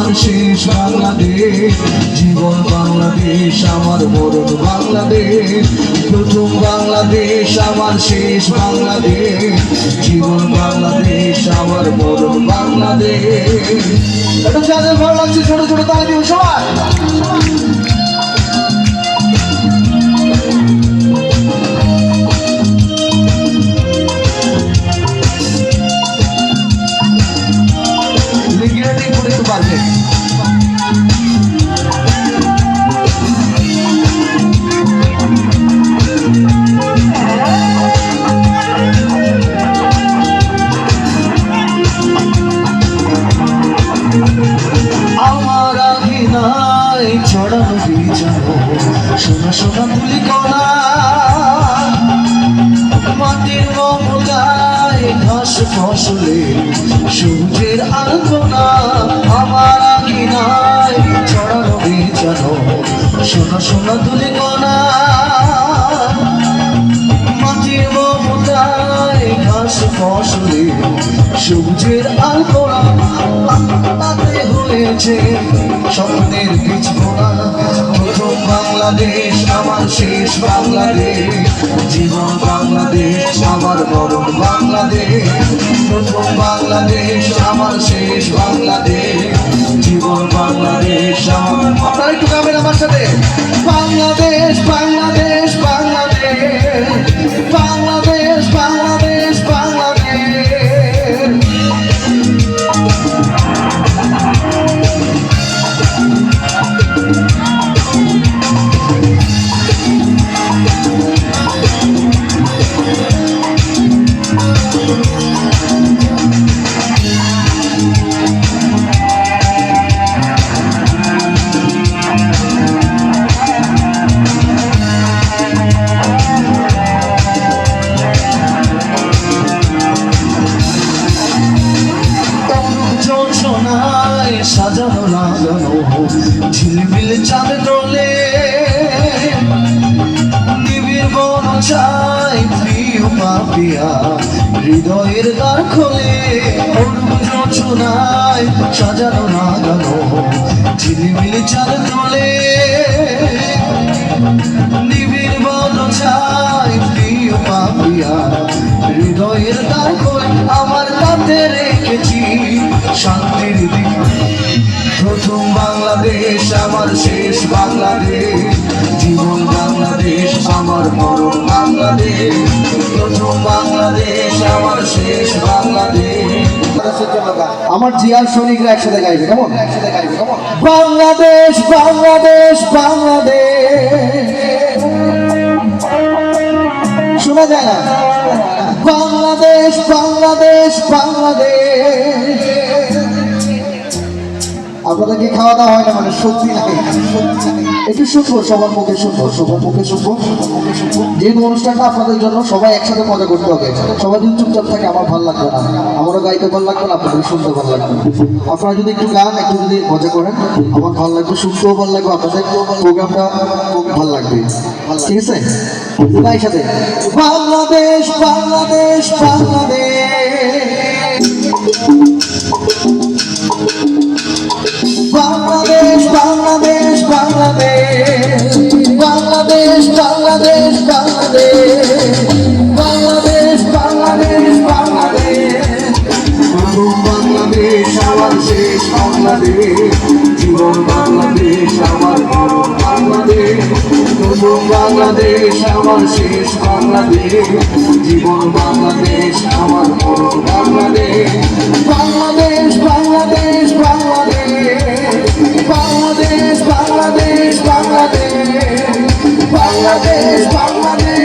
আমার শেষ বাংলাদেশ, জীবন বাংলাদেশ আমার মরণ বাংলাদেশ। প্রথম বাংলাদেশ আমার শেষ বাংলাদেশ, জীবন বাংলাদেশ আমার মরণ বাংলাদেশ। এটা যাদের ভালো লাগছে ছোট ছোট তাই দিব সবাই। আমার আঘিনায় ছড়ানো বিছানো সোনা সোনা তুলি কণা, মাটির মমতায় ঘাস ফসলে সূর্যের আলপনা। আমার আঘিনায় ছড়ানো বিছানো সোনা সোনা তুলি কণা, মাটির মমতায় ঘাস ফসলে সূর্যের আলপনা। তাতে হয়েছে স্বপ্নের বীজ বোনা। প্রথম বাংলাদেশ আমার শেষ বাংলাদেশ, জীবন বাংলাদেশ আমার মরণ বাংলাদেশ। প্রথম বাংলাদেশ আমার শেষ বাংলাদেশ, জীবন বাংলাদেশ আমার। আপনারা একটু গাবেন আমার সাথে, বাংলাদেশ বাংলাদেশ বাংলাদেশ বাংলাদেশ বাংলাদেশ বাংলাদেশ। সাজানো লাগানো ঝিলমিল চাঁদ দোলে, নিবিড় বন চাই প্রিয় পাপিয়া হৃদয়ের দ্বার খোলে। অরুণ যোচনায় সাজানো লাগানো ঝিলমিল চাঁদ দোলে, নিবিড় বন চাই প্রিয় পাপিয়া হৃদয়ের দ্বার খোলে। আমার কাছে রেখেছি শান্তির দিক। প্রথম বাংলাদেশ আমার শেষ বাংলাদেশ, জীবন বাংলাদেশ আমার মরণ বাংলাদেশ। প্রথম বাংলাদেশ আমার শেষ বাংলাদেশ। আমার জিয়ার সৈনিকরা একসাথে গাইবে, কেমন? একসাথে গাইবে, কেমন? বাংলাদেশ বাংলাদেশ বাংলাদেশ, শোনা যায় না? বাংলাদেশ বাংলাদেশ বাংলাদেশ। আপনাদেরকে খাওয়া দাওয়া হয় না মানে সত্যি নাই, একটু শুনবো সবার মুখে, শুনবো সবার মুখে, শুনবো যেহেতু অনুষ্ঠানটা আপনাদের জন্য, সবাই একসাথে মজা করতে হবে। সবাই যদি চুপচাপ থাকে আমার ভালো লাগবে না, আমারও গাইতে ভালো লাগবে না, আপনাদের শুনতে ভালো লাগবে না। আপনারা যদি একটু গান, একটু যদি মজা করেন আমার ভালো লাগবে, শুনতেও ভালো লাগবে, আপনাদের প্রোগ্রামটা ভালো লাগবে, ঠিক আছে? তাই সাথে বাংলাদেশ বাংলাদেশ বাংলাদেশ বাংলাদেশ বাংলাদেশ বাংলাদেশ বাংলাদেশ বাংলাদেশ বাংলাদেশ বাংলাদেশ বাংলাদেশ বাংলাদেশ। প্রথম বাংলাদেশ আমার শেষ বাংলাদেশ, জীবন বাংলাদেশ আমার মরণ বাংলাদেশ। প্রথম বাংলাদেশ আমার শেষ বাংলাদেশ, জীবন বাংলাদেশ আমার মরণ বাংলাদেশ। বাংলাদেশ বাংলাদেশ বাংলাদেশ বাংলাদেশ বাংলাদেশ বাংলাদেশ বাংলাদেশ বাংলাদেশ।